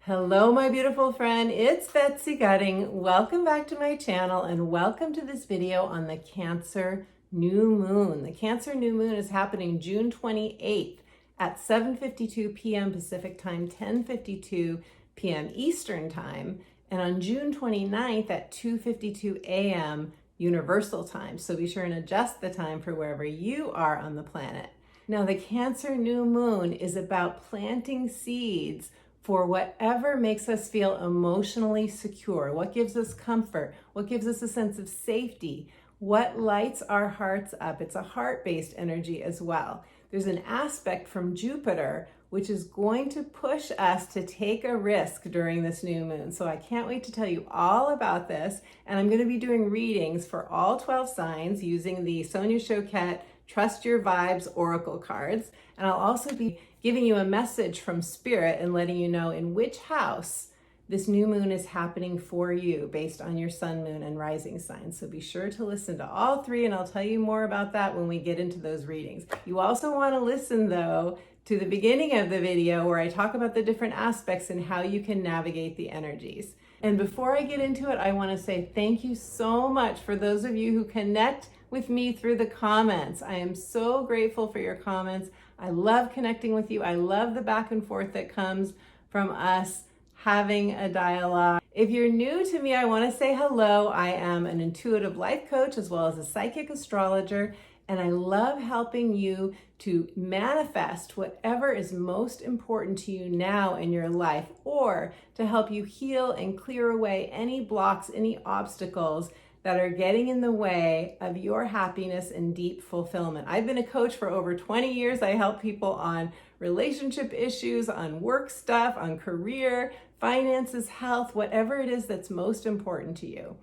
Hello, my beautiful friend. It's Betsy Gutting. Welcome back to my channel and welcome to this video on the Cancer new moon. The Cancer new moon is happening June 28th at 7:52 p.m. Pacific time, 10:52 p.m. Eastern time, and on June 29th at 2:52 a.m. Universal time. So be sure and adjust the time for wherever you are on the planet. Now, the Cancer new moon is about planting seeds for whatever makes us feel emotionally secure, what gives us comfort, what gives us a sense of safety, what lights our hearts up. It's a heart-based energy as well. There's an aspect from Jupiter which is going to push us to take a risk during this new moon. So I can't wait to tell you all about this. And I'm going to be doing readings for all 12 signs using the Sonia Choquette Trust Your Vibes Oracle cards. And I'll also be giving you a message from Spirit and letting you know in which house this new moon is happening for you based on your sun, moon, and rising signs. So be sure to listen to all three, and I'll tell you more about that when we get into those readings. You also want to listen, though, to the beginning of the video where I talk about the different aspects and how you can navigate the energies. And before I get into it, I want to say thank you so much for those of you who connect with me through the comments. I am so grateful for your comments. I love connecting with you. I love the back and forth that comes from us having a dialogue. If you're new to me, I want to say hello. I am an intuitive life coach as well as a psychic astrologer, and I love helping you to manifest whatever is most important to you now in your life, or to help you heal and clear away any blocks, any obstacles that are getting in the way of your happiness and deep fulfillment. I've been a coach for over 20 years. I help people on relationship issues, on work stuff, on career, finances, health, whatever it is that's most important to you.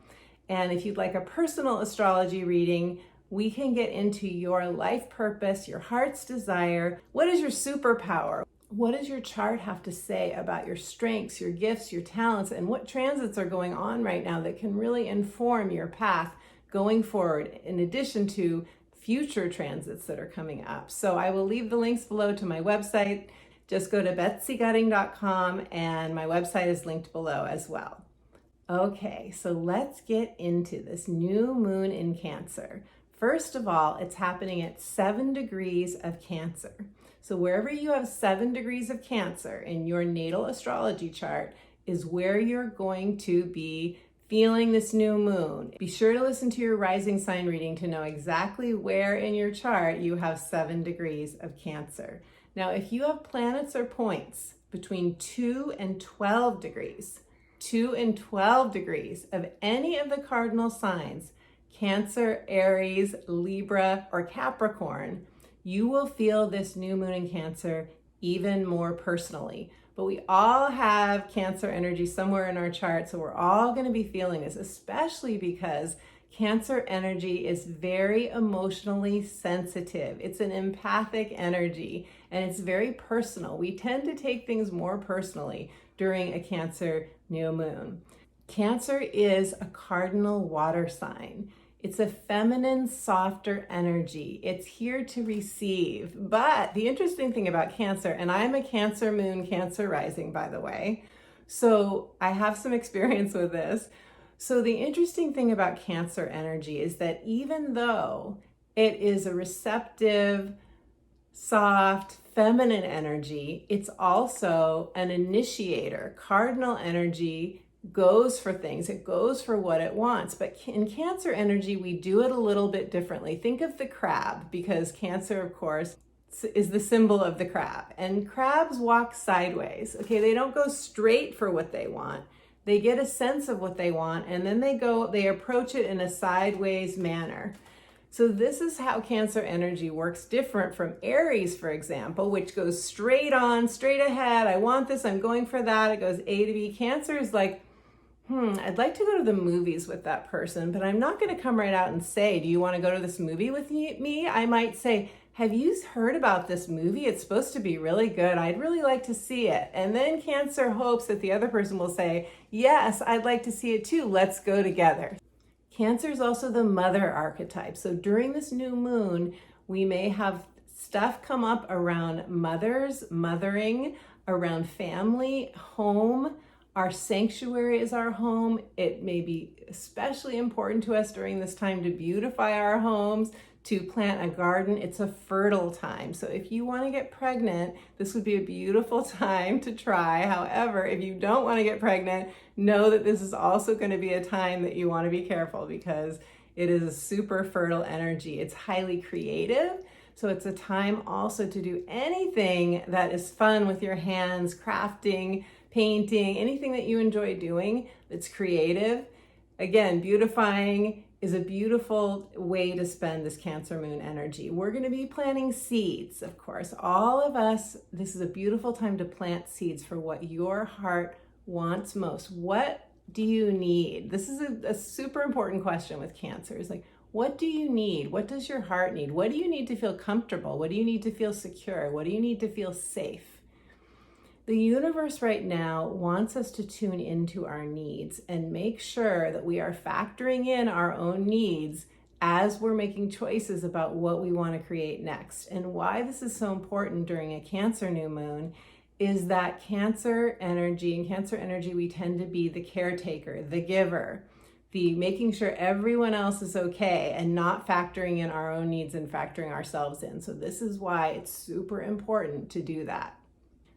And if you'd like a personal astrology reading, we can get into your life purpose, your heart's desire. What is your superpower? What does your chart have to say about your strengths, your gifts, your talents, and what transits are going on right now that can really inform your path going forward, in addition to future transits that are coming up? So I will leave the links below to my website. Just go to betsygutting.com, and my website is linked below as well. Okay, so let's get into this new moon in Cancer. First of all, it's happening at 7 degrees of Cancer. So wherever you have 7 degrees of Cancer in your natal astrology chart is where you're going to be feeling this new moon. Be sure to listen to your rising sign reading to know exactly where in your chart you have 7 degrees of Cancer. Now, if you have planets or points between 2 and 12 degrees, 2 and 12 degrees of any of the cardinal signs, Cancer, Aries, Libra, or Capricorn, you will feel this new moon in Cancer even more personally. But we all have Cancer energy somewhere in our chart, so we're all going to be feeling this, especially because Cancer energy is very emotionally sensitive. It's an empathic energy, and it's very personal. We tend to take things more personally during a Cancer new moon. Cancer is a cardinal water sign. It's a feminine, softer energy. It's here to receive. But the interesting thing about Cancer, and I'm a Cancer moon, Cancer rising, by the way, so I have some experience with this. So the interesting thing about Cancer energy is that even though it is a receptive, soft, feminine energy, it's also an initiator. Cardinal energy goes for things. It goes for what it wants. But in Cancer energy, we do it a little bit differently. Think of the crab, because Cancer, of course, is the symbol of the crab. And crabs walk sideways. Okay, they don't go straight for what they want. They get a sense of what they want, and then they approach it in a sideways manner. So this is how Cancer energy works, different from Aries, for example, which goes straight on, straight ahead. I want this, I'm going for that. It goes A to B. Cancer is like, I'd like to go to the movies with that person, but I'm not going to come right out and say, do you want to go to this movie with me? I might say, have you heard about this movie? It's supposed to be really good. I'd really like to see it. And then Cancer hopes that the other person will say, yes, I'd like to see it too. Let's go together. Cancer is also the mother archetype. So during this new moon, we may have stuff come up around mothers, mothering, around family, home. Our sanctuary is our home. It may be especially important to us during this time to beautify our homes, to plant a garden. It's a fertile time. So if you want to get pregnant, this would be a beautiful time to try. However, if you don't want to get pregnant, know that this is also going to be a time that you want to be careful, because it is a super fertile energy. It's highly creative. So it's a time also to do anything that is fun with your hands, crafting, painting, anything that you enjoy doing that's creative. Again, beautifying is a beautiful way to spend this Cancer moon energy. We're going to be planting seeds, of course. All of us, this is a beautiful time to plant seeds for what your heart wants most. What do you need? This is a super important question with Cancer. It's like, what do you need? What does your heart need? What do you need to feel comfortable? What do you need to feel secure? What do you need to feel safe? The universe right now wants us to tune into our needs and make sure that we are factoring in our own needs as we're making choices about what we want to create next. And why this is so important during a Cancer new moon is that Cancer energy, we tend to be the caretaker, the giver, the making sure everyone else is okay and not factoring in our own needs and factoring ourselves in. So this is why it's super important to do that.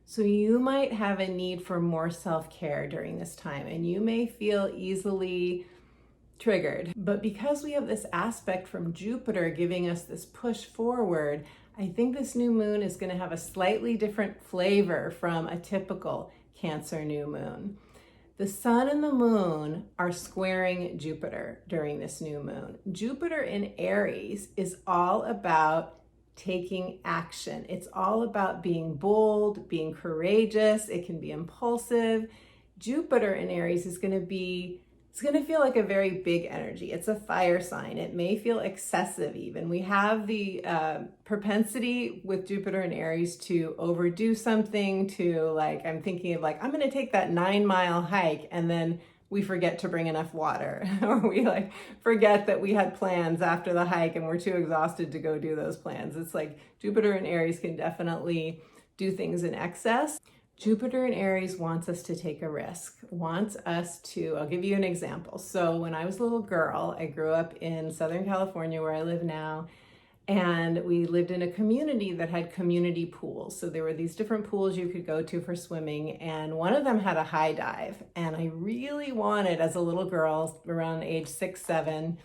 So you might have a need for more self-care during this time, and you may feel easily triggered. But because we have this aspect from Jupiter giving us this push forward, I think this new moon is going to have a slightly different flavor from a typical Cancer new moon. The sun and the moon are squaring Jupiter during this new moon. Jupiter in Aries is all about taking action. It's all about being bold, being courageous. It can be impulsive. Jupiter in Aries is going to feel like a very big energy. It's a fire sign. It may feel excessive even. We have the propensity with Jupiter in Aries to overdo something, to I'm thinking of I'm going to take that 9-mile hike, and then we forget to bring enough water, or we forget that we had plans after the hike and we're too exhausted to go do those plans. It's like Jupiter in Aries can definitely do things in excess. Jupiter in Aries wants us to take a risk, I'll give you an example. So when I was a little girl, I grew up in Southern California where I live now, and we lived in a community that had community pools. So there were these different pools you could go to for swimming, and one of them had a high dive. And I really wanted, as a little girl around age 6, 7,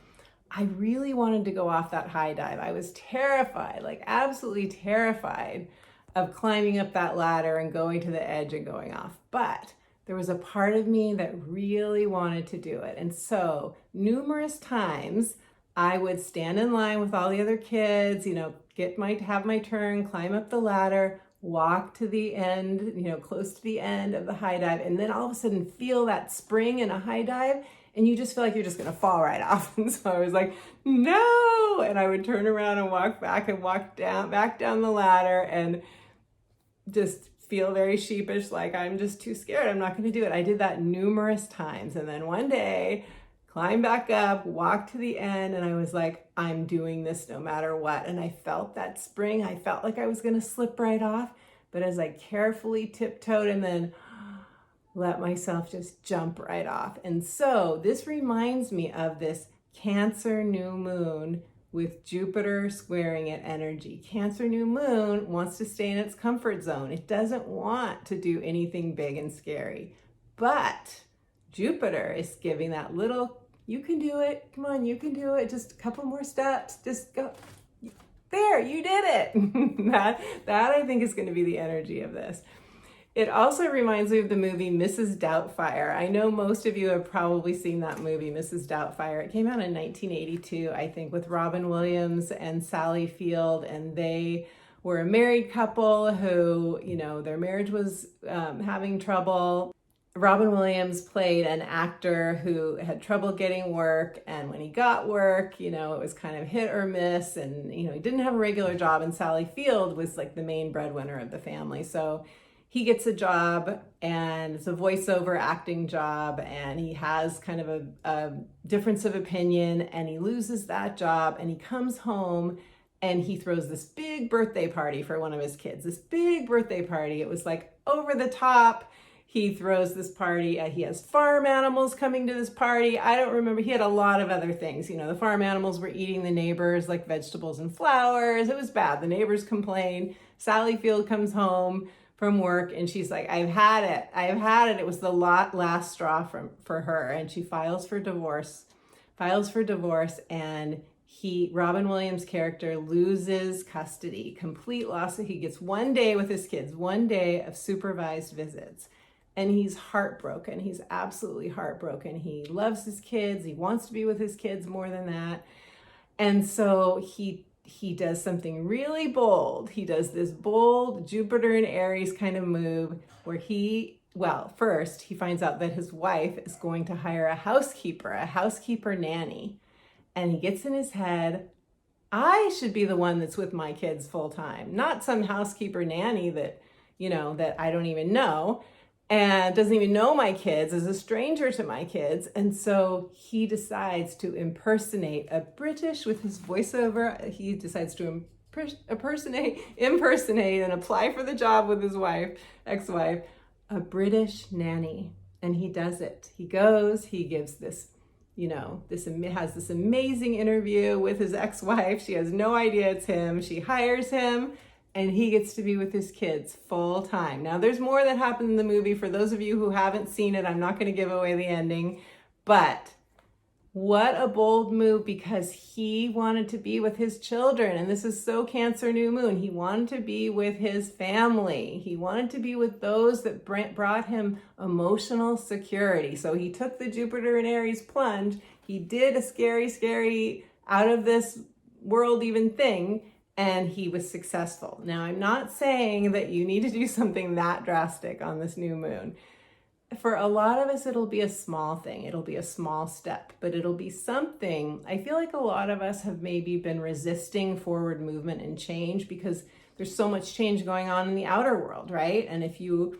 I really wanted to go off that high dive. I was terrified, absolutely terrified of climbing up that ladder and going to the edge and going off. But there was a part of me that really wanted to do it. And so numerous times I would stand in line with all the other kids, have my turn, climb up the ladder, walk to the end, close to the end of the high dive, and then all of a sudden feel that spring in a high dive, and you just feel like you're just gonna fall right off. And so I was like, no! And I would turn around and walk back down the ladder, and just feel very sheepish, I'm just too scared, I'm not gonna do it. I did that numerous times, and then one day, climb back up, walk to the end, and I was like, I'm doing this no matter what. And I felt that spring. I felt like I was gonna slip right off, but as I carefully tiptoed and then let myself just jump right off. And so this reminds me of this Cancer new moon with Jupiter squaring it energy. Cancer new moon wants to stay in its comfort zone. It doesn't want to do anything big and scary, but Jupiter is giving that little, you can do it, come on, you can do it, just a couple more steps, just go, there, you did it. that I think is going to be the energy of this. It also reminds me of the movie Mrs. Doubtfire. I know most of you have probably seen that movie, Mrs. Doubtfire. It came out in 1982, I think, with Robin Williams and Sally Field, and they were a married couple who, their marriage was having trouble. Robin Williams played an actor who had trouble getting work, and when he got work, it was kind of hit or miss, and he didn't have a regular job, and Sally Field was the main breadwinner of the family. So he gets a job, and it's a voiceover acting job, and he has kind of a difference of opinion, and he loses that job, and he comes home, And he throws this big birthday party for one of his kids, this big birthday party. It was like over the top. He throws this party. He has farm animals coming to this party. I don't remember. He had a lot of other things. You know, the farm animals were eating the neighbors like vegetables and flowers. It was bad. The neighbors complained. Sally Field comes home from work and she's like, I've had it. I've had it. It was the last straw for her. And she files for divorce, and Robin Williams' character loses custody, complete loss. He gets 1 day with his kids, 1 day of supervised visits. And he's heartbroken. He's absolutely heartbroken. He loves his kids. He wants to be with his kids more than that. And so he does something really bold. He does this bold Jupiter and Aries kind of move where first he finds out that his wife is going to hire a housekeeper nanny. And he gets in his head, I should be the one that's with my kids full time, not some housekeeper nanny that I don't even know and doesn't even know my kids, is a stranger to my kids. And so he decides to impersonate a British with his voiceover. He decides to impersonate and apply for the job with his ex-wife, a British nanny. And he does it. He goes, he gives this, has this amazing interview with his ex-wife. She has no idea it's him. She hires him. And he gets to be with his kids full time. Now, there's more that happened in the movie. For those of you who haven't seen it, I'm not going to give away the ending. But what a bold move, because he wanted to be with his children. And this is so Cancer new moon. He wanted to be with his family. He wanted to be with those that brought him emotional security. So he took the Jupiter and Aries plunge. He did a scary, out of this world even thing. And he was successful. Now, I'm not saying that you need to do something that drastic on this new moon. For a lot of us, it'll be a small thing. It'll be a small step, but it'll be something. I feel like a lot of us have maybe been resisting forward movement and change because there's so much change going on in the outer world, right? And if you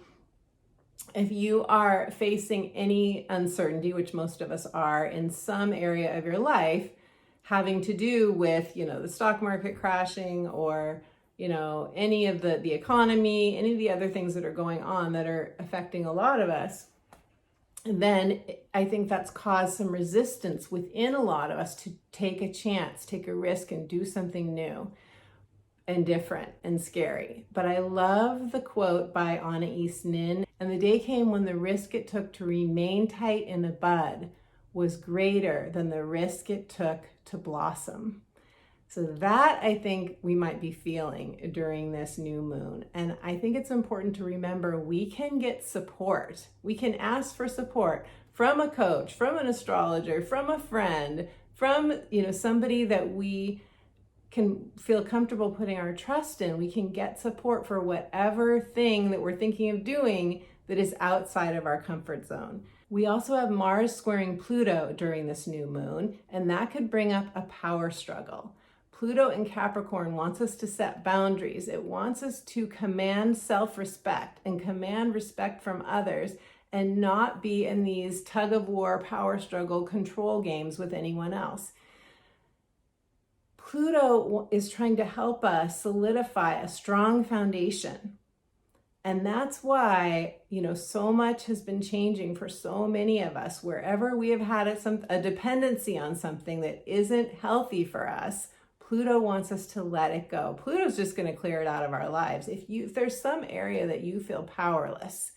are facing any uncertainty, which most of us are in some area of your life, having to do with, the stock market crashing or, any of the economy, any of the other things that are going on that are affecting a lot of us, then I think that's caused some resistance within a lot of us to take a chance, take a risk, and do something new and different and scary. But I love the quote by Anais Nin, and the day came when the risk it took to remain tight in the bud was greater than the risk it took to blossom. So that I think we might be feeling during this new moon. And I think it's important to remember we can get support. We can ask for support from a coach, from an astrologer, from a friend, from, somebody that we can feel comfortable putting our trust in. We can get support for whatever thing that we're thinking of doing that is outside of our comfort zone. We also have Mars squaring Pluto during this new moon, and that could bring up a power struggle. Pluto in Capricorn wants us to set boundaries. It wants us to command self-respect and command respect from others and not be in these tug-of-war, power struggle, control games with anyone else. Pluto is trying to help us solidify a strong foundation. And that's why, so much has been changing for so many of us. Wherever we have had a dependency on something that isn't healthy for us, Pluto wants us to let it go. Pluto's just going to clear it out of our lives. If there's some area that you feel powerless,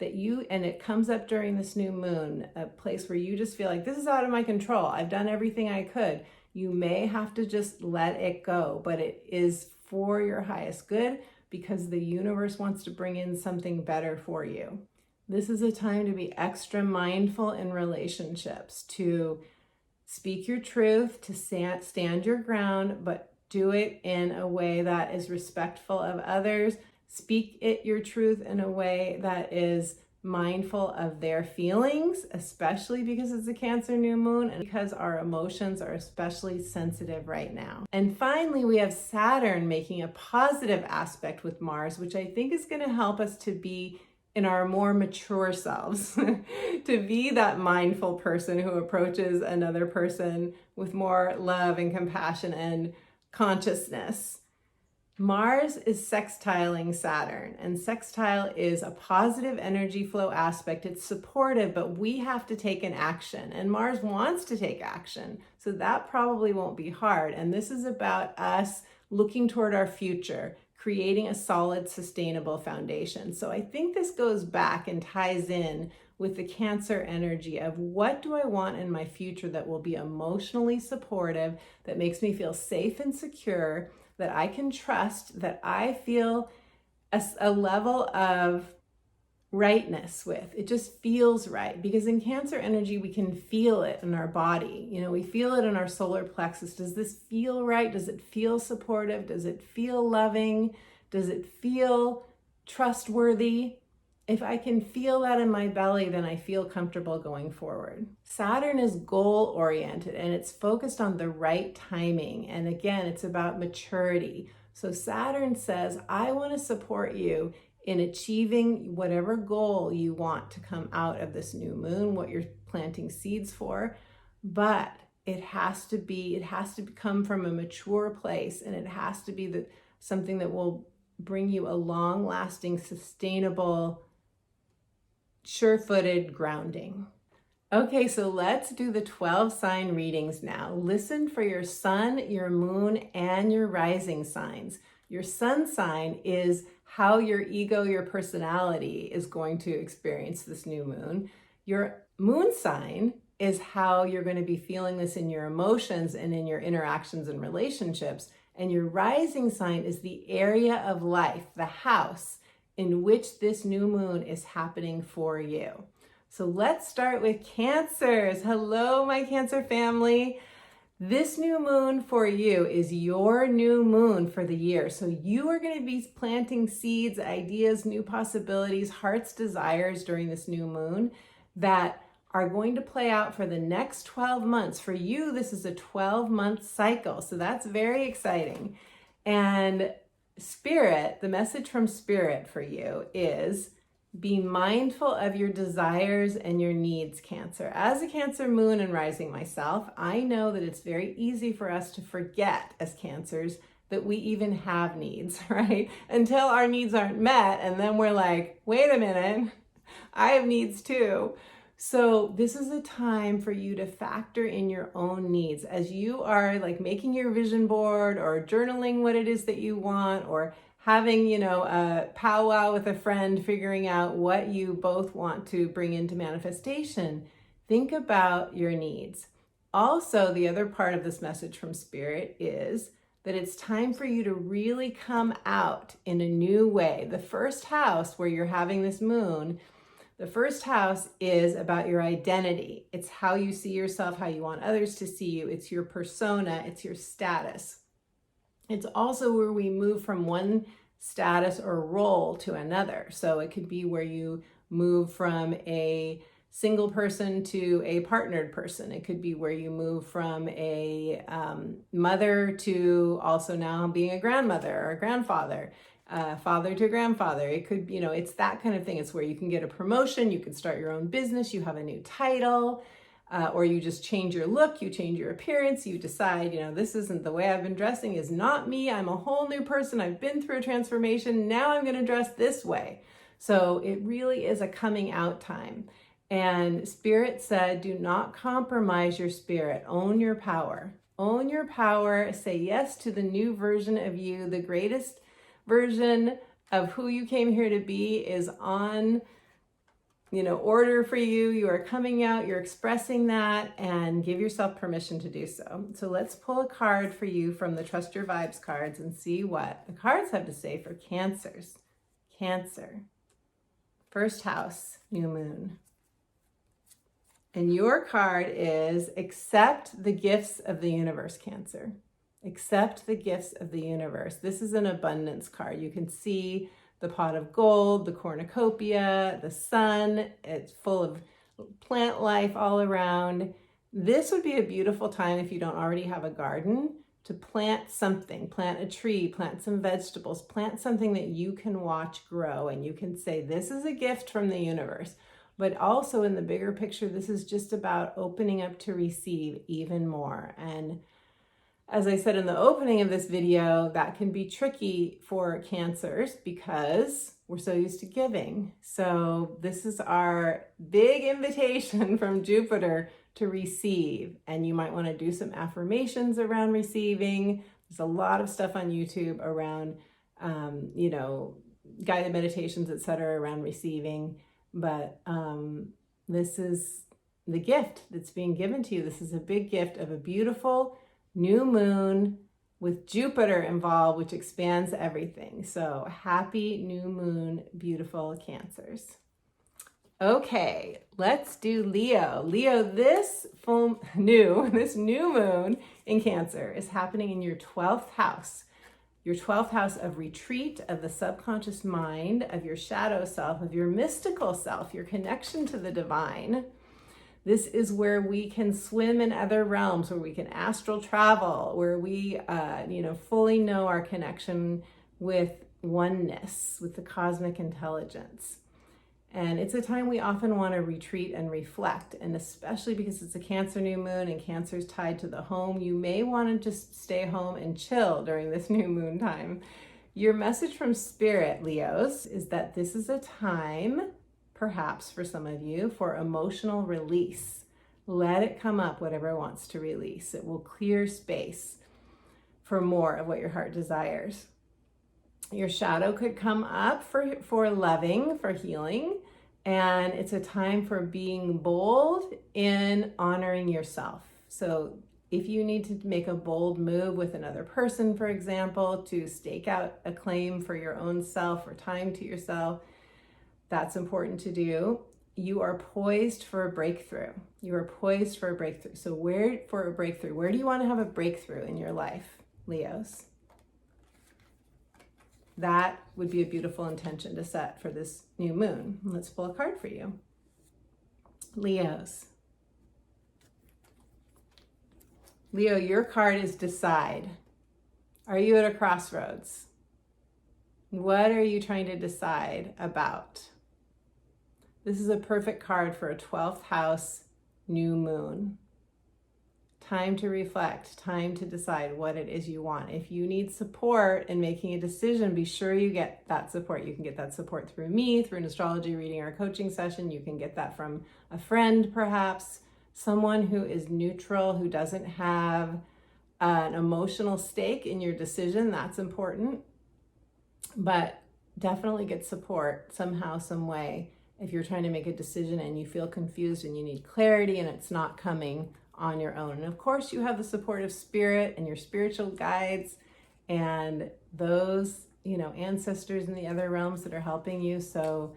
and it comes up during this new moon, a place where you just feel like this is out of my control, I've done everything I could, you may have to just let it go, but it is for your highest good because the universe wants to bring in something better for you. This is a time to be extra mindful in relationships, to speak your truth, to stand your ground, but do it in a way that is respectful of others. Speak your truth in a way that is mindful of their feelings, especially because it's a Cancer new moon and because our emotions are especially sensitive right now. And finally, we have Saturn making a positive aspect with Mars, which I think is going to help us to be in our more mature selves, to be that mindful person who approaches another person with more love and compassion and consciousness. Mars is sextiling Saturn, and sextile is a positive energy flow aspect. It's supportive, but we have to take an action, and Mars wants to take action. So that probably won't be hard. And this is about us looking toward our future, creating a solid, sustainable foundation. So I think this goes back and ties in with the Cancer energy of what do I want in my future that will be emotionally supportive, that makes me feel safe and secure, that I can trust, that I feel a level of rightness with. It just feels right, because in Cancer energy, we can feel it in our body. You know, we feel it in our solar plexus. Does this feel right? Does it feel supportive? Does it feel loving? Does it feel trustworthy? If I can feel that in my belly, then I feel comfortable going forward. Saturn is goal oriented, and it's focused on the right timing. And again, it's about maturity. So Saturn says, I want to support you in achieving whatever goal you want to come out of this new moon, what you're planting seeds for. But it has to come from a mature place, and it has to be something that will bring you a long-lasting, sustainable, sure-footed grounding. Okay, so let's do the 12 sign readings now. Listen for your sun, your moon, and your rising signs. Your sun sign is how your ego, your personality is going to experience this new moon. Your moon sign is how you're going to be feeling this in your emotions and in your interactions and relationships. And your rising sign is the area of life, the house in which this new moon is happening for you. So let's start with Cancers. Hello, my Cancer family. This new moon for you is your new moon for the year. So you are going to be planting seeds, ideas, new possibilities, heart's desires during this new moon that are going to play out for the next 12 months. For you, this is a 12-month cycle. So that's very exciting. And Spirit, the message from Spirit for you is be mindful of your desires and your needs, Cancer. As a Cancer moon and rising myself, I know that it's very easy for us to forget as Cancers that we even have needs, right? Until our needs aren't met, and then we're like, wait a minute, I have needs too. So this is a time for you to factor in your own needs as you are like making your vision board or journaling what it is that you want, or having, a powwow with a friend, figuring out what you both want to bring into manifestation. Think about your needs. Also, the other part of this message from Spirit is that it's time for you to really come out in a new way. The first house where you're having this moon, the first house is about your identity. It's how you see yourself, how you want others to see you. It's your persona, it's your status. It's also where we move from one status or role to another. So it could be where you move from a single person to a partnered person. It could be where you move from a mother to also now being a grandmother or a grandfather. Father to grandfather. It could, it's that kind of thing. It's where you can get a promotion, you can start your own business, you have a new title, or you just change your look, you change your appearance, you decide, this isn't the way I've been dressing is not me. I'm a whole new person. I've been through a transformation. Now I'm going to dress this way. So it really is a coming out time. And Spirit said, do not compromise your spirit. Own your power. Own your power. Say yes to the new version of you, the greatest version of who you came here to be is on, order for you. You are coming out, you're expressing that, and give yourself permission to do so. So let's pull a card for you from the Trust Your Vibes cards and see what the cards have to say for Cancers. Cancer, first house, new moon. And your card is accept the gifts of the universe, Cancer. Accept the gifts of the universe. This is an abundance card. You can see the pot of gold, the cornucopia, the sun. It's full of plant life all around. This would be a beautiful time if you don't already have a garden to plant something, plant a tree, plant some vegetables, plant something that you can watch grow and you can say, this is a gift from the universe. But also in the bigger picture, this is just about opening up to receive even more. And As I said in the opening of this video, that can be tricky for Cancers because we're so used to giving. So this is our big invitation from Jupiter to receive. And you might want to do some affirmations around receiving. There's a lot of stuff on YouTube around, guided meditations, etc., around receiving. But this is the gift that's being given to you. This is a big gift of a beautiful new moon with Jupiter involved, which expands everything. So happy new moon, beautiful Cancers. Okay, let's do Leo. Leo, this new moon in Cancer is happening in your 12th house. Your 12th house of retreat, of the subconscious mind, of your shadow self, of your mystical self, your connection to the divine. This is where we can swim in other realms, where we can astral travel, where we, fully know our connection with oneness, with the cosmic intelligence. And it's a time we often want to retreat and reflect, and especially because it's a Cancer new moon and Cancer is tied to the home, you may want to just stay home and chill during this new moon time. Your message from Spirit, Leos, is that this is a time, perhaps for some of you, for emotional release. Let it come up, whatever it wants to release. It will clear space for more of what your heart desires. Your shadow could come up for loving, for healing, and it's a time for being bold in honoring yourself. So if you need to make a bold move with another person, for example, to stake out a claim for your own self or time to yourself, that's important to do. You are poised for a breakthrough. You are poised for a breakthrough. So where do you want to have a breakthrough in your life, Leos? That would be a beautiful intention to set for this new moon. Let's pull a card for you. Leos. Leo, your card is decide. Are you at a crossroads? What are you trying to decide about? This is a perfect card for a 12th house new moon. Time to reflect, time to decide what it is you want. If you need support in making a decision, be sure you get that support. You can get that support through me, through an astrology reading or a coaching session. You can get that from a friend, perhaps, someone who is neutral, who doesn't have an emotional stake in your decision. That's important. But definitely get support somehow, some way, if you're trying to make a decision and you feel confused and you need clarity and it's not coming on your own. And of course, you have the support of Spirit and your spiritual guides and those, ancestors in the other realms that are helping you. So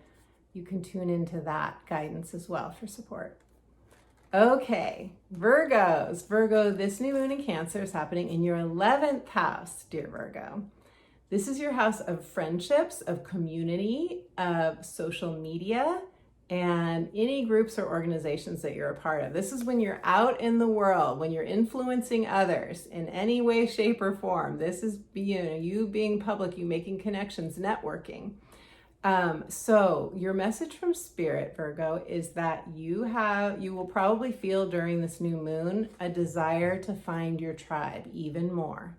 you can tune into that guidance as well for support. Okay, Virgos. Virgo, this new moon in Cancer is happening in your 11th house, dear Virgo. This is your house of friendships, of community, of social media, and any groups or organizations that you're a part of. This is when you're out in the world, when you're influencing others in any way, shape, or form. This is you being public, you making connections, networking. So your message from Spirit, Virgo, is that you will probably feel during this new moon a desire to find your tribe even more.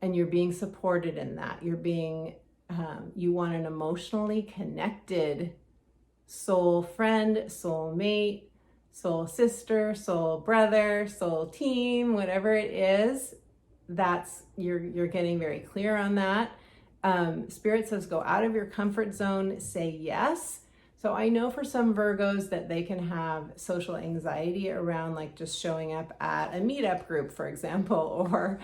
And you're being supported in that. You want an emotionally connected soul friend, soul mate, soul sister, soul brother, soul team, whatever it is. You're getting very clear on that. Spirit says go out of your comfort zone, say yes. So I know for some Virgos that they can have social anxiety around like just showing up at a meetup group, for example, or,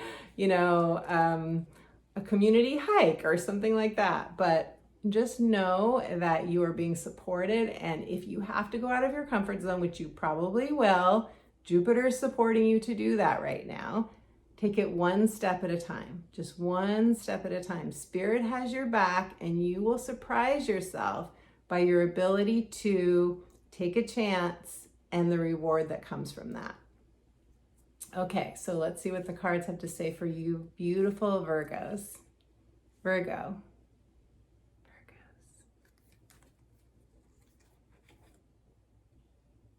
a community hike or something like that. But just know that you are being supported. And if you have to go out of your comfort zone, which you probably will, Jupiter is supporting you to do that right now. Take it one step at a time, just one step at a time. Spirit has your back and you will surprise yourself by your ability to take a chance and the reward that comes from that. Okay, so let's see what the cards have to say for you, beautiful Virgos. Virgos.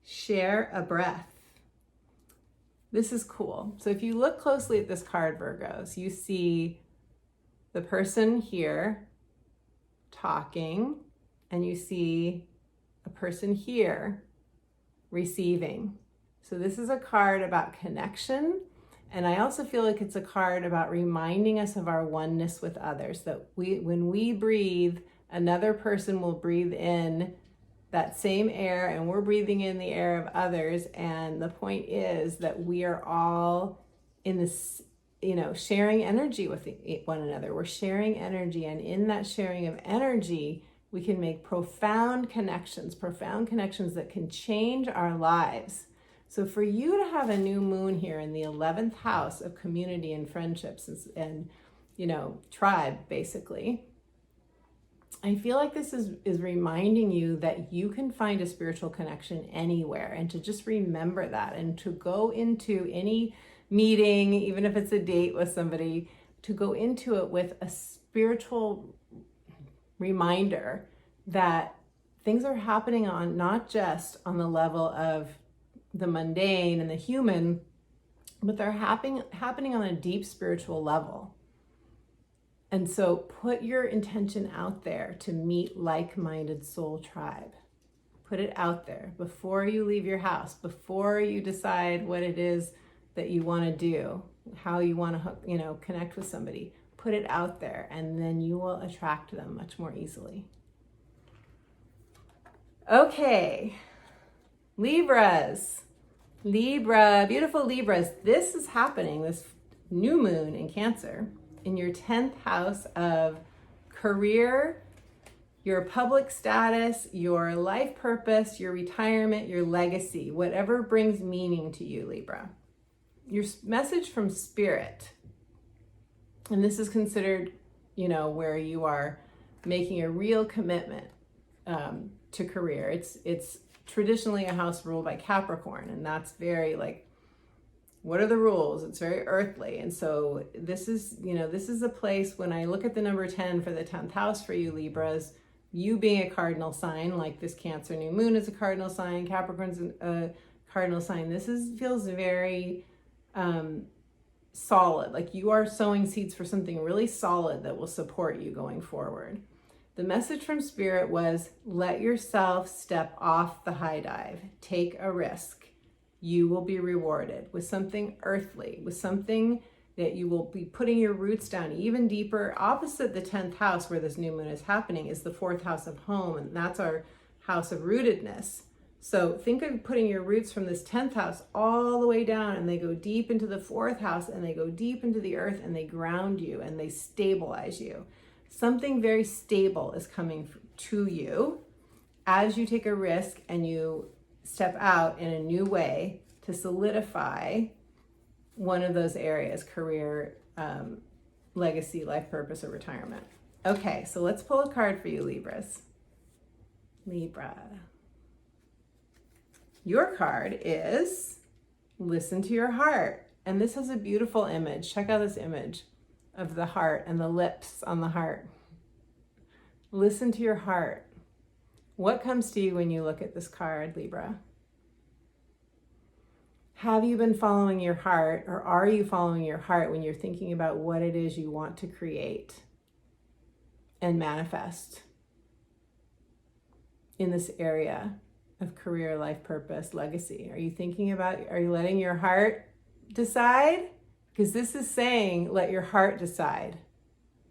Share a breath. This is cool. So if you look closely at this card, Virgos, you see the person here talking, and you see a person here receiving. So this is a card about connection. And I also feel like it's a card about reminding us of our oneness with others, that when we breathe, another person will breathe in that same air, and we're breathing in the air of others. And the point is that we are all in this, sharing energy with one another. We're sharing energy, and in that sharing of energy, we can make profound connections that can change our lives. So for you to have a new moon here in the 11th house of community and friendships and tribe, basically, I feel like this is reminding you that you can find a spiritual connection anywhere, and to just remember that, and to go into any meeting, even if it's a date with somebody, to go into it with a spiritual reminder that things are happening on not just on the level of the mundane and the human, but they're happening on a deep spiritual level. And so put your intention out there to meet like-minded soul tribe. Put it out there before you leave your house, before you decide what it is that you want to do, how you want to, connect with somebody. Put it out there, and then you will attract them much more easily. Okay, Libras. Beautiful Libras. This is happening, this new moon in Cancer, in your 10th house of career, your public status, your life purpose, your retirement, your legacy, whatever brings meaning to you, Libra. Your message from Spirit, and this is considered, where you are making a real commitment to career. It's traditionally a house ruled by Capricorn, and that's very what are the rules? It's very earthly. And so this is a place, when I look at the number 10 for the 10th house for you Libras, you being a cardinal sign, like this Cancer new moon is a cardinal sign, Capricorn's a cardinal sign. Feels very solid, like you are sowing seeds for something really solid that will support you going forward. The message from Spirit was, let yourself step off the high dive, take a risk. You will be rewarded with something earthly, with something that you will be putting your roots down even deeper. Opposite the 10th house where this new moon is happening is the 4th house of home, and that's our house of rootedness. So think of putting your roots from this 10th house all the way down, and they go deep into the 4th house, and they go deep into the earth, and they ground you and they stabilize you. Something very stable is coming to you as you take a risk and you step out in a new way to solidify one of those areas: career, legacy, life purpose, or retirement. Okay, so let's pull a card for you, Libras. Libra. Your card is Listen to Your Heart. And this has a beautiful image. Check out this image of the heart and the lips on the heart. Listen to your heart. What comes to you when you look at this card, Libra? Have you been following your heart, or are you following your heart when you're thinking about what it is you want to create and manifest in this area of career, life purpose, legacy? Are you letting your heart decide? Because this is saying, let your heart decide.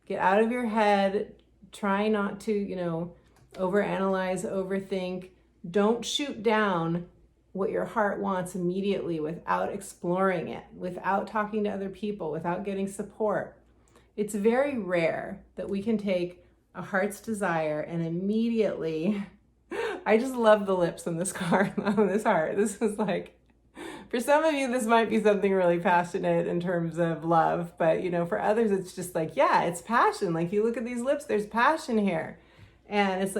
Get out of your head. Try not to, overanalyze, overthink. Don't shoot down what your heart wants immediately without exploring it, without talking to other people, without getting support. It's very rare that we can take a heart's desire and immediately, I just love the lips on this card, on this heart. This is for some of you, this might be something really passionate in terms of love, but for others, it's just it's passion. You look at these lips, there's passion here. And it's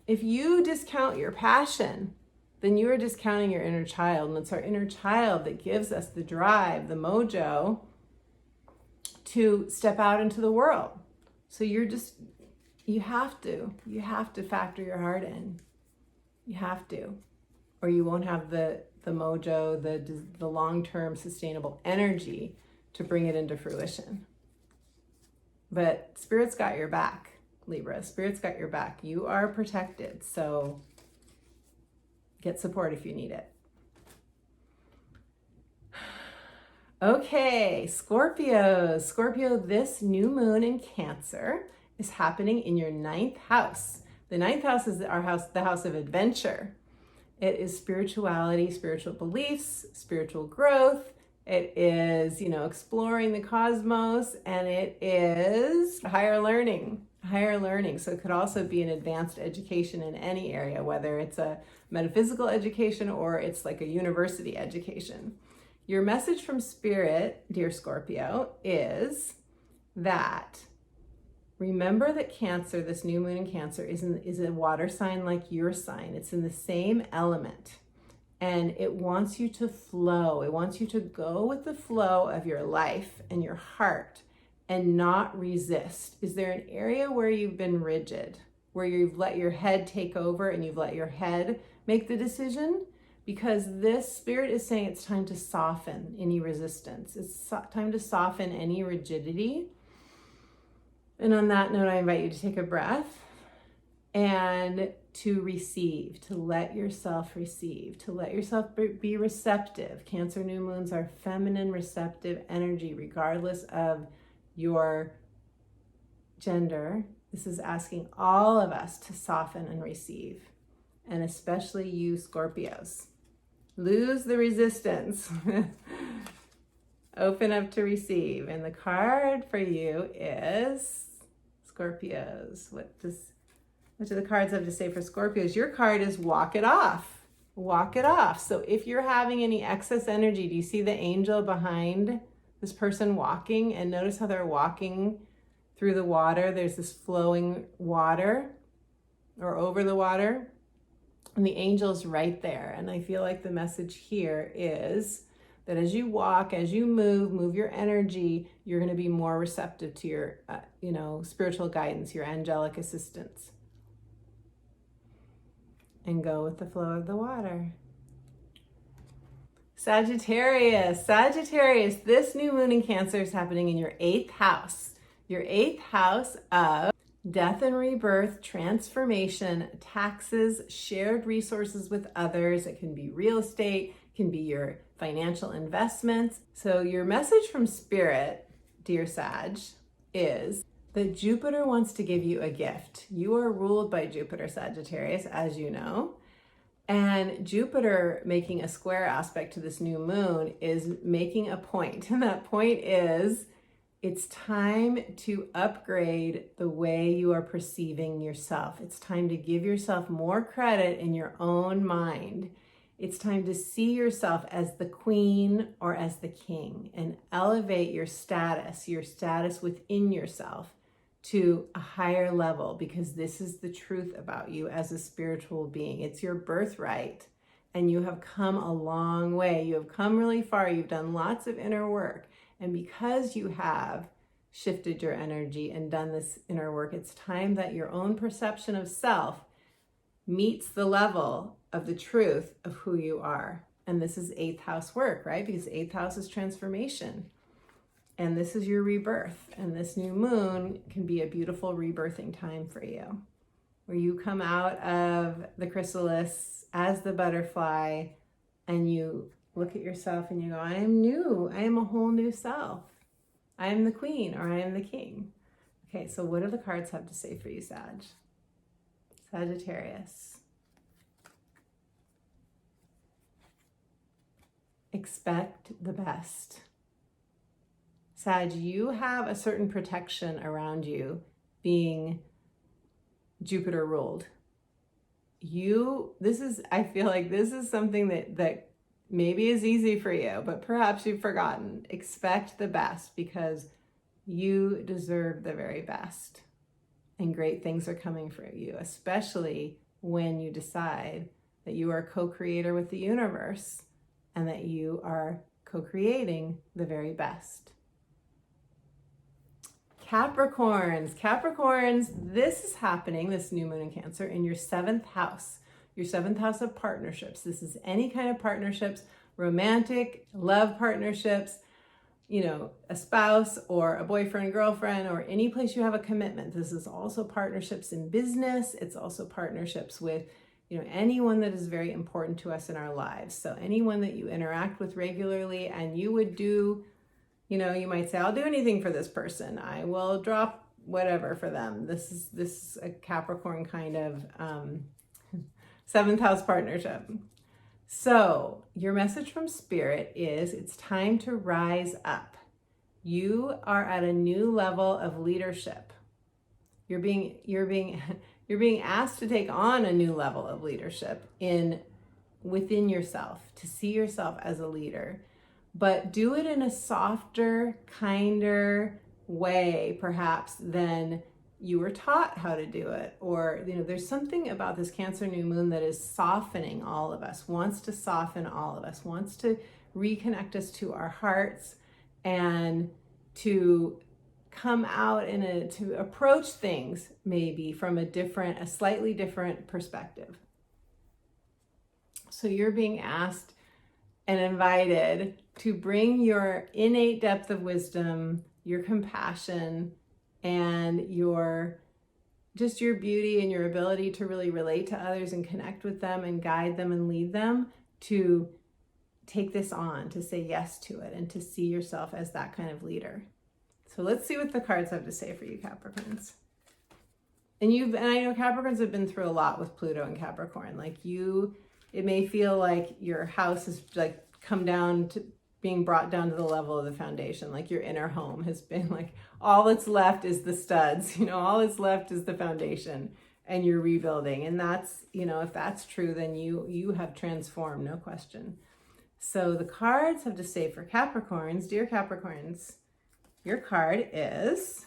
if you discount your passion, then you are discounting your inner child. And it's our inner child that gives us the drive, the mojo to step out into the world. So you have to factor your heart in. You have to, or you won't have the mojo, the long-term sustainable energy to bring it into fruition. But Spirit's got your back, Libra. Spirit's got your back. You are protected, so get support if you need it. Okay, Scorpio. Scorpio, this new moon in Cancer is happening in your 9th house. The 9th house is our house, the house of adventure. It is spirituality, spiritual beliefs, spiritual growth. It is, exploring the cosmos, and it is higher learning. So it could also be an advanced education in any area, whether it's a metaphysical education or it's like a university education. Your message from Spirit, dear Scorpio, is that remember that Cancer, this new moon in Cancer, is a water sign like your sign. It's in the same element, and it wants you to flow. It wants you to go with the flow of your life and your heart and not resist. Is there an area where you've been rigid, where you've let your head take over and you've let your head make the decision? Because this Spirit is saying it's time to soften any resistance. It's time to soften any rigidity. And on that note, I invite you to take a breath and to receive, to let yourself receive, to let yourself be receptive. Cancer new moons are feminine, receptive energy, regardless of your gender. This is asking all of us to soften and receive, and especially you Scorpios. Lose the resistance. Open up to receive. And the card for you is Scorpios. What do the cards have to say for Scorpios? Your card is walk it off. Walk it off. So if you're having any excess energy, do you see the angel behind this person walking? And notice how they're walking through the water. There's this flowing water or over the water. And the angel's right there. And I feel like the message here is that as you walk, as you move your energy, you're going to be more receptive to your, spiritual guidance, your angelic assistance. And go with the flow of the water. Sagittarius, this new moon in Cancer is happening in your 8th house. Your 8th house of death and rebirth, transformation, taxes, shared resources with others. It can be real estate, it can be your financial investments. So your message from Spirit, dear Sag, is that Jupiter wants to give you a gift. You are ruled by Jupiter, Sagittarius, as you know. And Jupiter making a square aspect to this new moon is making a point. And that point is, it's time to upgrade the way you are perceiving yourself. It's time to give yourself more credit in your own mind. It's time to see yourself as the queen or as the king and elevate your status within yourself to a higher level, because this is the truth about you as a spiritual being. It's your birthright, and you have come a long way. You have come really far. You've done lots of inner work. And because you have shifted your energy and done this inner work, it's time that your own perception of self meets the level of the truth of who you are. And this is 8th house work, right? Because 8th house is transformation. And this is your rebirth. And this new moon can be a beautiful rebirthing time for you, where you come out of the chrysalis as the butterfly and you look at yourself and you go, I am new. I am a whole new self. I am the queen, or I am the king. Okay, so what do the cards have to say for you, Sagittarius? Expect the best. Sag, you have a certain protection around you being Jupiter ruled. I feel like this is something that maybe is easy for you, but perhaps you've forgotten. Expect the best, because you deserve the very best. And great things are coming for you, especially when you decide that you are a co-creator with the universe and that you are co-creating the very best. Capricorns, this is happening, this new moon in Cancer, in your 7th house. your 7th house of partnerships. This is any kind of partnerships, romantic, love partnerships, a spouse or a boyfriend, girlfriend, or any place you have a commitment. This is also partnerships in business. It's also partnerships with, anyone that is very important to us in our lives. So anyone that you interact with regularly, and you would do, you might say, I'll do anything for this person. I will drop whatever for them. This is a Capricorn kind of 7th house partnership. So your message from Spirit is it's time to rise up. You are at a new level of leadership. You're being asked to take on a new level of leadership within yourself, to see yourself as a leader, but do it in a softer, kinder way, perhaps, than you were taught how to do it. Or, there's something about this Cancer new moon that is softening all of us, wants to soften all of us, wants to reconnect us to our hearts, and to come out to approach things maybe from a slightly different perspective. So you're being asked and invited to bring your innate depth of wisdom, your compassion, and your beauty and your ability to really relate to others and connect with them and guide them and lead them, to take this on, to say yes to it, and to see yourself as that kind of leader. So let's see what the cards have to say for you, Capricorns. And I know Capricorns have been through a lot with Pluto and Capricorn. It may feel like your house is come down to being brought down to the level of the foundation. Like your inner home has been all that's left is the studs, all that's left is the foundation, and you're rebuilding. And that's, if that's true, then you have transformed, no question. So the cards have to say for Capricorns, dear Capricorns, your card is,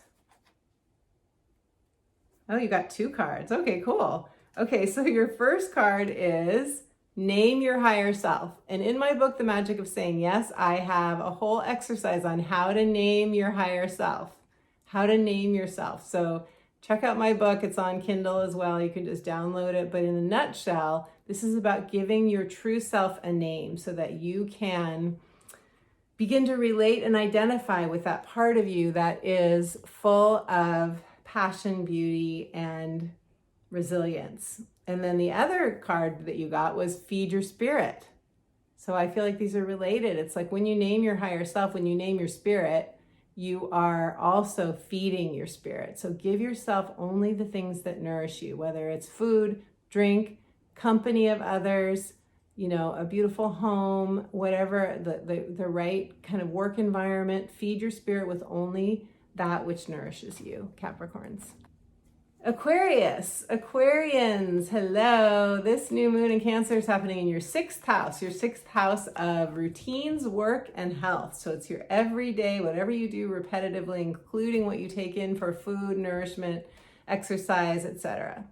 you got 2 cards. Okay, cool. Okay, so your first card is name your higher self. And in my book, The Magic of Saying Yes, I have a whole exercise on how to name your higher self, how to name yourself. So check out my book. It's on Kindle as well. You can just download it. But in a nutshell, this is about giving your true self a name so that you can begin to relate and identify with that part of you that is full of passion, beauty, and resilience. And then the other card that you got was feed your spirit. So I feel like these are related. It's like when you name your higher self, when you name your spirit, you are also feeding your spirit. So give yourself only the things that nourish you, whether it's food, drink, company of others, a beautiful home, whatever, the right kind of work environment. Feed your spirit with only that which nourishes you, Capricorns. Aquarians, hello. This new moon in Cancer is happening in your 6th house of routines, work, and health. So it's your everyday, whatever you do repetitively, including what you take in for food, nourishment, exercise, etc.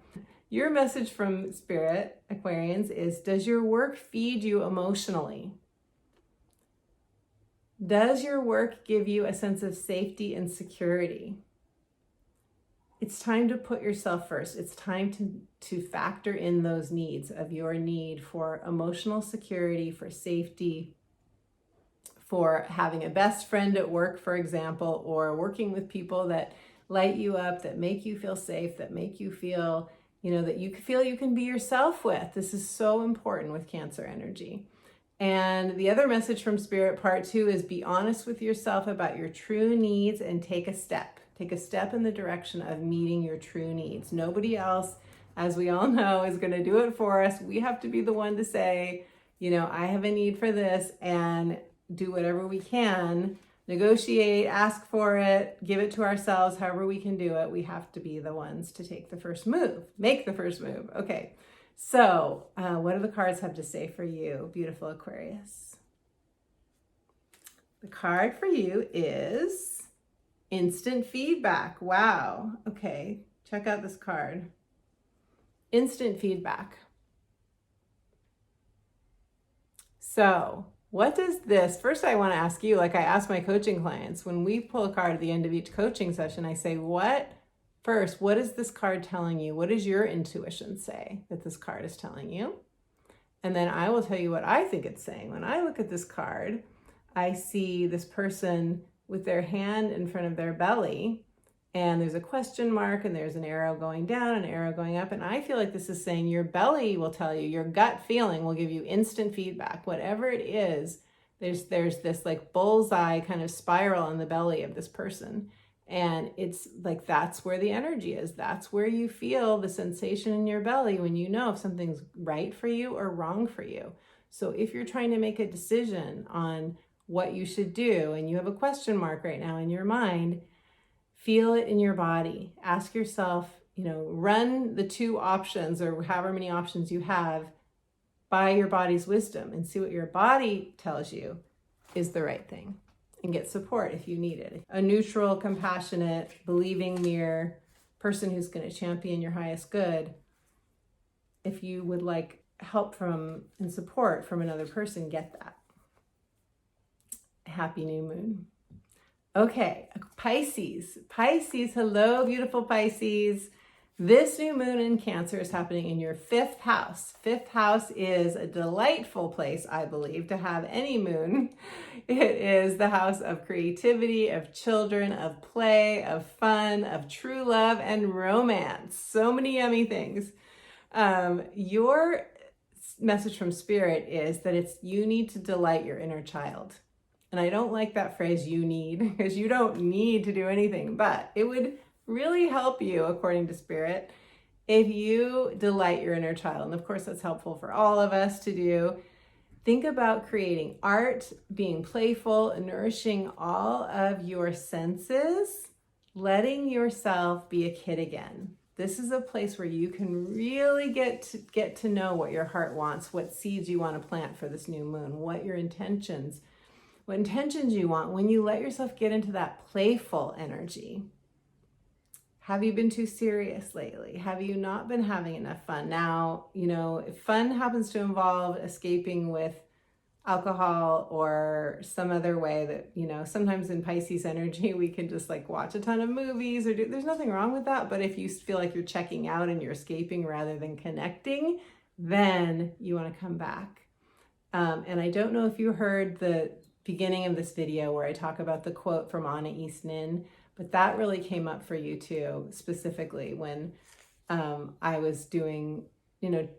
Your message from Spirit, Aquarians, is, does your work feed you emotionally? Does your work give you a sense of safety and security? It's time to put yourself first. It's time to factor in those needs of your need for emotional security, for safety, for having a best friend at work, for example, or working with people that light you up, that make you feel safe, that make you feel, that you feel you can be yourself with. This is so important with Cancer energy. And the other message from Spirit, part 2, is be honest with yourself about your true needs and take a step. Take a step in the direction of meeting your true needs. Nobody else, as we all know, is going to do it for us. We have to be the one to say, I have a need for this, and do whatever we can. Negotiate, ask for it, give it to ourselves, however we can do it. We have to be the ones to take the first move, make the first move. Okay, so what do the cards have to say for you, beautiful Aquarius? The card for you is instant feedback. Wow. Okay, check out this card. Instant feedback. So what does this, first I want to ask you, like I ask my coaching clients, when we pull a card at the end of each coaching session, I say, what first, what is this card telling you? What does your intuition say that this card is telling you? And then I will tell you what I think it's saying. When I look at this card, I see this person with their hand in front of their belly, and there's a question mark, and there's an arrow going down, an arrow going up. And I feel like this is saying your belly will tell you, your gut feeling will give you instant feedback. Whatever it is, there's this like bullseye kind of spiral in the belly of this person. And it's like, that's where the energy is. That's where you feel the sensation in your belly when you know if something's right for you or wrong for you. So if you're trying to make a decision on what you should do and you have a question mark right now in your mind, feel it in your body. Ask yourself, run the 2 options or however many options you have by your body's wisdom and see what your body tells you is the right thing. And get support if you need it. A neutral, compassionate, believing mirror person who's going to champion your highest good. If you would like help from and support from another person, get that. Happy new moon. Okay, Pisces. Pisces, hello, beautiful Pisces. This new moon in Cancer is happening in your 5th house. 5th house is a delightful place, I believe, to have any moon. It is the house of creativity, of children, of play, of fun, of true love, and romance. So many yummy things. Your message from Spirit is that you need to delight your inner child. And I don't like that phrase, you need, because you don't need to do anything, but it would really help you, according to Spirit, if you delight your inner child. And of course, that's helpful for all of us to do. Think about creating art, being playful, and nourishing all of your senses, letting yourself be a kid again. This is a place where you can really get to know what your heart wants, what seeds you want to plant for this new moon, what intentions you want when you let yourself get into that playful energy. Have you been too serious lately? Have you not been having enough fun? Now, if fun happens to involve escaping with alcohol or some other way that, sometimes in Pisces energy, we can just like watch a ton of movies there's nothing wrong with that. But if you feel like you're checking out and you're escaping rather than connecting, then you want to come back. And I don't know if you heard the beginning of this video where I talk about the quote from Anna Eastman, but that really came up for you too, specifically when I was doing,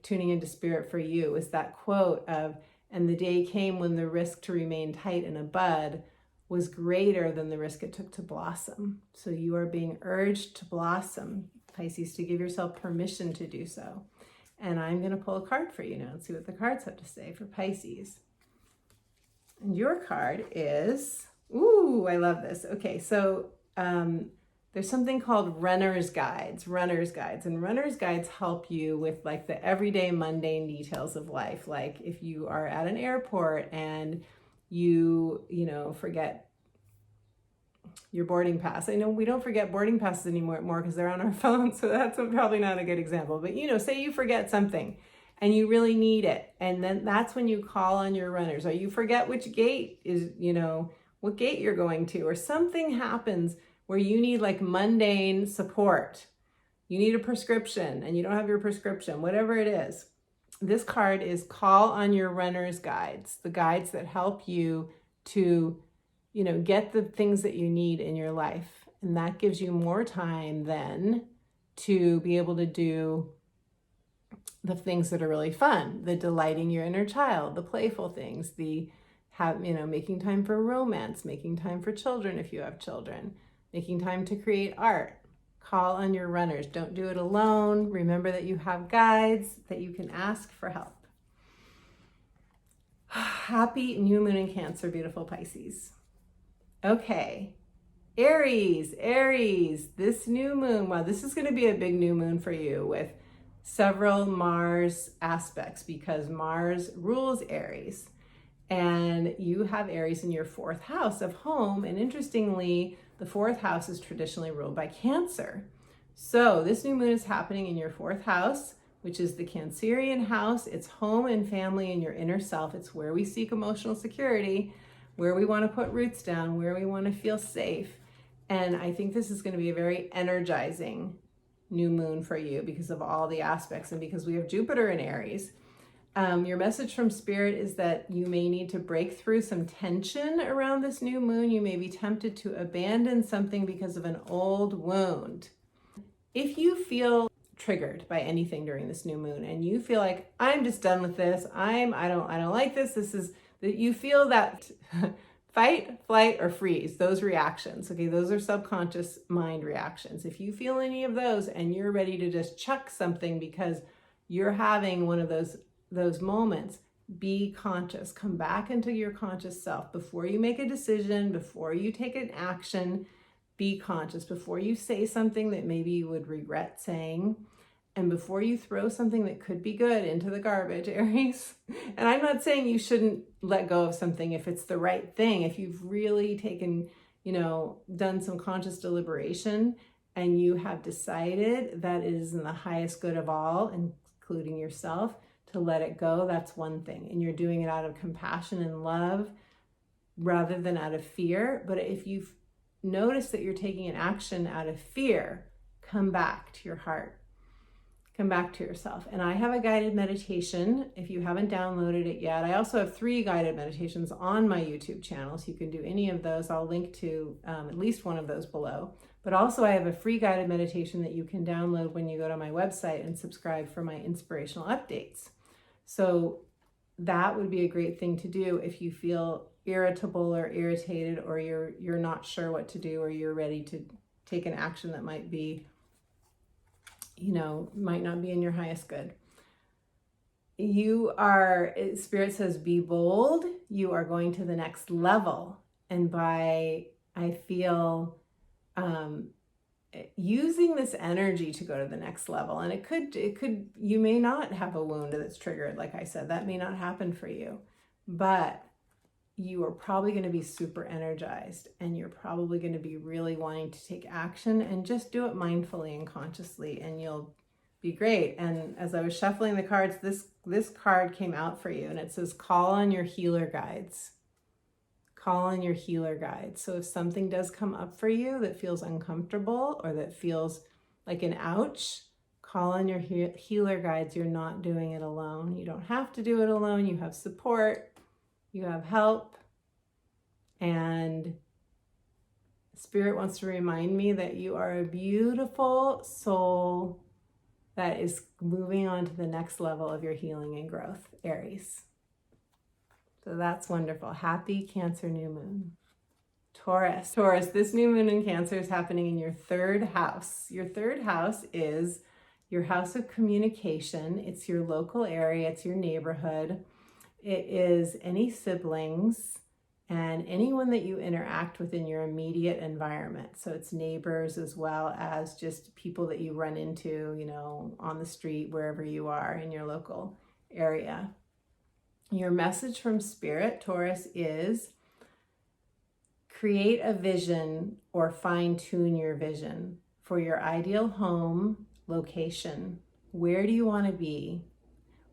tuning into Spirit for you, is that quote of, and the day came when the risk to remain tight in a bud was greater than the risk it took to blossom. So you are being urged to blossom, Pisces, to give yourself permission to do so. And I'm going to pull a card for you now and see what the cards have to say for Pisces. And your card is, ooh, I love this. Okay, so there's something called runner's guides, and runner's guides help you with like the everyday mundane details of life. Like if you are at an airport and you forget your boarding pass. I know we don't forget boarding passes anymore because they're on our phones, so that's probably not a good example. But say you forget something and you really need it, and then that's when you call on your runners. Or you forget which gate is, what gate you're going to, or something happens where you need like mundane support. You need a prescription and you don't have your prescription, whatever it is. This card is call on your runner's guides, the guides that help you to, get the things that you need in your life. And that gives you more time then to be able to do the things that are really fun, the delighting your inner child, the playful things, making time for romance, making time for children if you have children, making time to create art. Call on your runners. Don't do it alone. Remember that you have guides that you can ask for help. Happy new moon in Cancer, beautiful Pisces. Okay, Aries, this new moon, wow, this is going to be a big new moon for you with several Mars aspects because Mars rules Aries. And you have Aries in your 4th house of home. And interestingly, the 4th house is traditionally ruled by Cancer. So this new moon is happening in your 4th house, which is the Cancerian house. It's home and family and your inner self. It's where we seek emotional security, where we want to put roots down, where we want to feel safe. And I think this is going to be a very energizing new moon for you because of all the aspects and because we have Jupiter in Aries. Your message from Spirit is that you may need to break through some tension around this new moon. You may be tempted to abandon something because of an old wound. If you feel triggered by anything during this new moon and you feel like I'm just done with this, I don't like this. This is that you feel that fight, flight, or freeze, those reactions. Okay, those are subconscious mind reactions. If you feel any of those and you're ready to just chuck something because you're having one of those moments, be conscious. Come back into your conscious self. Before you make a decision, before you take an action, be conscious. Before you say something that maybe you would regret saying, and before you throw something that could be good into the garbage, Aries. And I'm not saying you shouldn't let go of something if it's the right thing. If you've really taken, done some conscious deliberation and you have decided that it is in the highest good of all, including yourself, to let it go, that's one thing. And you're doing it out of compassion and love rather than out of fear. But if you've noticed that you're taking an action out of fear, come back to your heart. Come back to yourself. And I have a guided meditation if you haven't downloaded it yet. I also have 3 guided meditations on my YouTube channel, so you can do any of those. I'll link to at least one of those below. But also I have a free guided meditation that you can download when you go to my website and subscribe for my inspirational updates. So that would be a great thing to do if you feel irritable or irritated, or you're not sure what to do, or you're ready to take an action that might be, might not be in your highest good. Spirit says, be bold. You are going to the next level. And I feel using this energy to go to the next level. And it could, you may not have a wound that's triggered. Like I said, that may not happen for you, but you are probably going to be super energized, and you're probably going to be really wanting to take action, and just do it mindfully and consciously, and you'll be great. And as I was shuffling the cards, this card came out for you, and it says, call on your healer guides. Call on your healer guides. So if something does come up for you that feels uncomfortable or that feels like an ouch, call on your healer guides. You're not doing it alone. You don't have to do it alone. You have support. You have help. And Spirit wants to remind me that you are a beautiful soul that is moving on to the next level of your healing and growth, Aries. So that's wonderful. Happy Cancer new moon. Taurus, this new moon in Cancer is happening in your 3rd house. Your 3rd house is your house of communication. It's your local area. It's your neighborhood. It is any siblings and anyone that you interact with in your immediate environment. So it's neighbors as well as just people that you run into, on the street, wherever you are in your local area. Your message from Spirit, Taurus, is create a vision or fine-tune your vision for your ideal home location. Where do you want to be?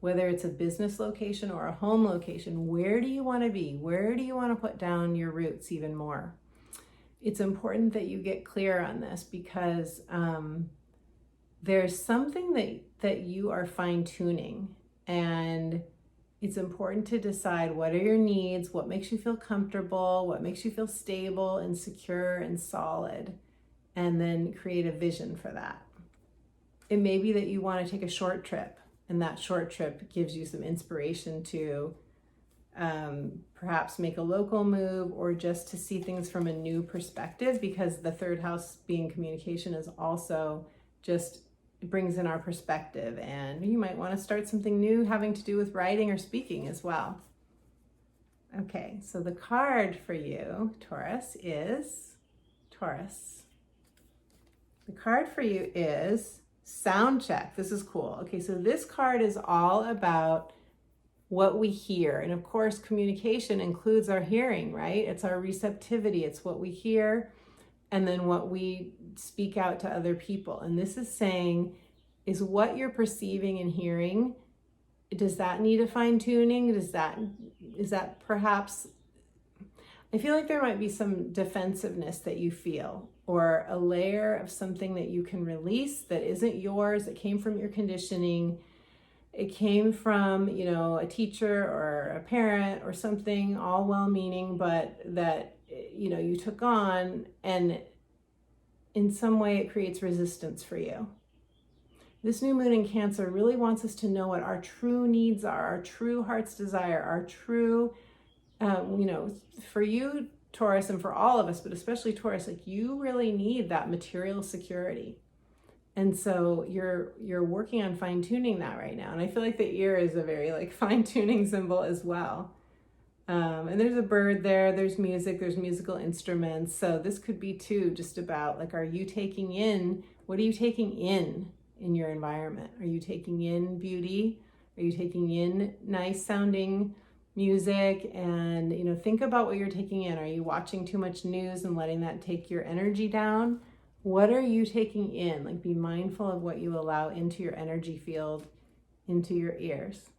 Whether it's a business location or a home location, where do you want to be? Where do you want to put down your roots even more? It's important that you get clear on this, because there's something that you are fine-tuning, and it's important to decide what are your needs, what makes you feel comfortable, what makes you feel stable and secure and solid, and then create a vision for that. It may be that you want to take a short trip, and that short trip gives you some inspiration to perhaps make a local move, or just to see things from a new perspective, because the 3rd house being communication is also just brings in our perspective, and you might want to start something new having to do with writing or speaking as well. Okay, so the card for you, Taurus, is Taurus. The card for you is sound check. This is cool. Okay, so this card is all about what we hear. And of course, communication includes our hearing, right? It's our receptivity. It's what we hear and then what we speak out to other people. And this is saying, is what you're perceiving and hearing, does that need a fine tuning? Is that perhaps, I feel like there might be some defensiveness that you feel or a layer of something that you can release that isn't yours, that came from your conditioning. It came from, you know, a teacher or a parent or something, all well-meaning, but that, you know, you took on, and in some way it creates resistance for you. This new moon in Cancer really wants us to know what our true needs are, our true heart's desire, our true, you know, for you, Taurus, and for all of us, but especially Taurus, like you really need that material security. And so you're working on fine-tuning that right now. And I feel like the ear is a very like fine-tuning symbol as well. And there's a bird there, there's music, there's musical instruments. So this could be too just about like, are you taking in, what are you taking in your environment? Are you taking in beauty? Are you taking in nice sounding music? And, you know, think about what you're taking in. Are you watching too much news and letting that take your energy down? What are you taking in? Like, be mindful of what you allow into your energy field, into your ears.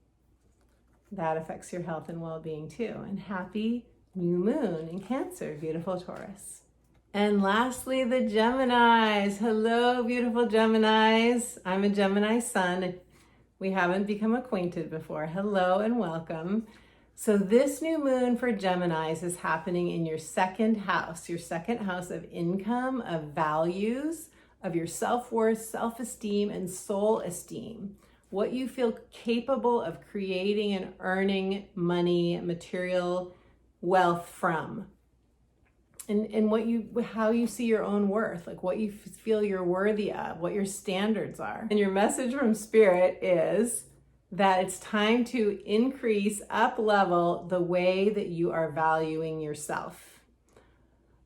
That affects your health and well-being too. And happy new moon in Cancer, beautiful Taurus. And lastly, the Geminis. Hello, beautiful Geminis. I'm a Gemini sun. We haven't become acquainted before. Hello and welcome. So this new moon for Geminis is happening in your second house of income, of values, of your self-worth, self-esteem, and soul esteem. What you feel capable of creating and earning money, material wealth from. And how you see your own worth, like what you feel you're worthy of, what your standards are. And your message from Spirit is that it's time to increase, up level the way that you are valuing yourself.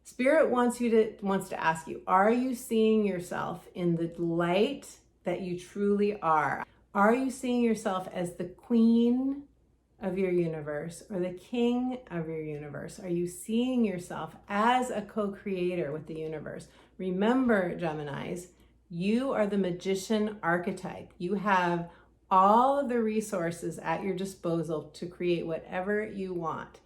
Spirit wants to ask you, are you seeing yourself in the light that you truly are? Are you seeing yourself as the queen of your universe or the king of your universe? Are you seeing yourself as a co-creator with the universe? Remember, Geminis, you are the magician archetype. You have all of the resources at your disposal to create whatever you want.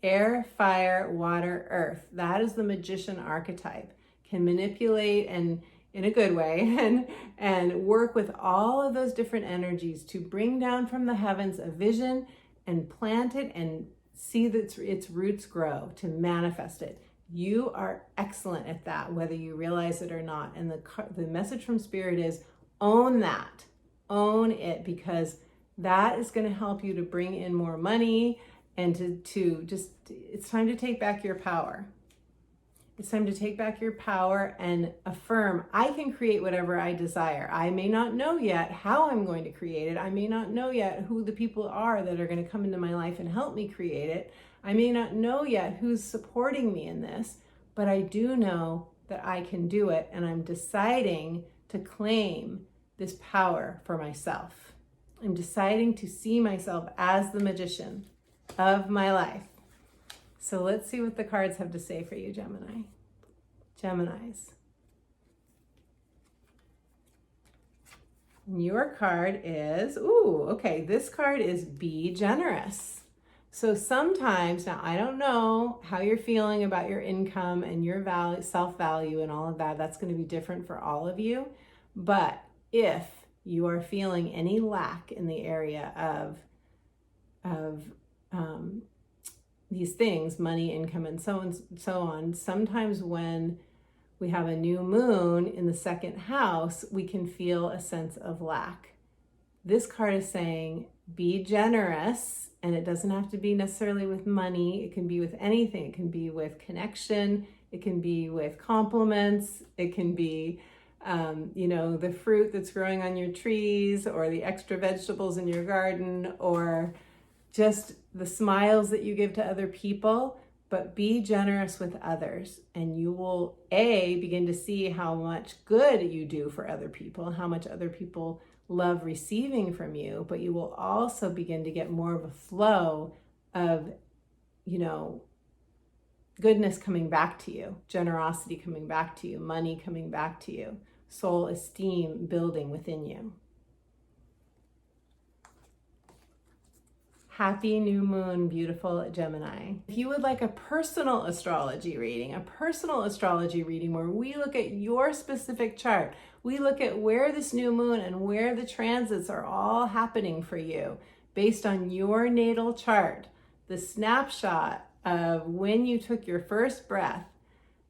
Air, fire, water, earth. That is the magician archetype. Can manipulate and in a good way and work with all of those different energies to bring down from the heavens a vision and plant it and see that its roots grow, to manifest it. You are excellent at that, whether you realize it or not. And the message from Spirit is own that. Own it, because that is going to help you to bring in more money and to just, it's time to take back your power. It's time to take back your power and affirm, I can create whatever I desire. I may not know yet how I'm going to create it. I may not know yet who the people are that are going to come into my life and help me create it. I may not know yet who's supporting me in this, but I do know that I can do it, and I'm deciding to claim this power for myself. I'm deciding to see myself as the magician of my life. So let's see what the cards have to say for you, Gemini. Geminis. Your card is, this card is be generous. So sometimes, now I don't know how you're feeling about your income and your value, self-value and all of that. That's going to be different for all of you. But if you are feeling any lack in the area of these things, money, income, and so on, sometimes when we have a new moon in the second house, we can feel a sense of lack. This card is saying, be generous, and it doesn't have to be necessarily with money. It can be with anything. It can be with connection. It can be with compliments. It can be, the fruit that's growing on your trees, or the extra vegetables in your garden, or just the smiles that you give to other people. But be generous with others, and you will begin to see how much good you do for other people, how much other people love receiving from you. But you will also begin to get more of a flow of, goodness coming back to you, generosity coming back to you, money coming back to you, soul esteem building within you. Happy new moon, beautiful Gemini. If you would like a personal astrology reading where we look at your specific chart, we look at where this new moon and where the transits are all happening for you based on your natal chart, the snapshot of when you took your first breath,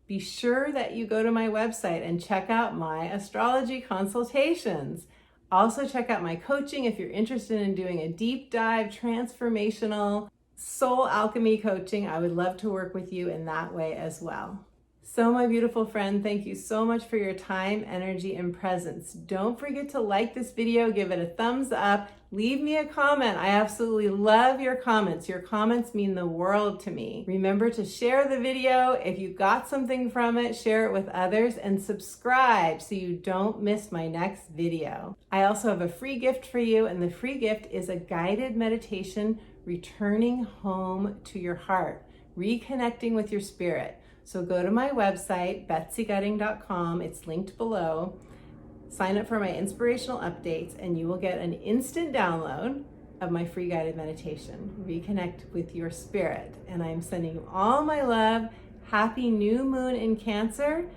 be sure that you go to my website and check out my astrology consultations. Also check out my coaching if you're interested in doing a deep dive, transformational soul alchemy coaching. I would love to work with you in that way as well. So my beautiful friend, thank you so much for your time, energy, and presence. Don't forget to like this video, give it a thumbs up, leave me a comment. I absolutely love your comments. Your comments mean the world to me. Remember to share the video. If you got something from it, share it with others and subscribe so you don't miss my next video. I also have a free gift for you, and the free gift is a guided meditation returning home to your heart, reconnecting with your spirit. So go to my website, betsygutting.com. It's linked below. Sign up for my inspirational updates and you will get an instant download of my free guided meditation. Reconnect with your spirit. And I'm sending you all my love. Happy new moon in Cancer,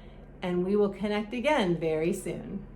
and we will connect again very soon.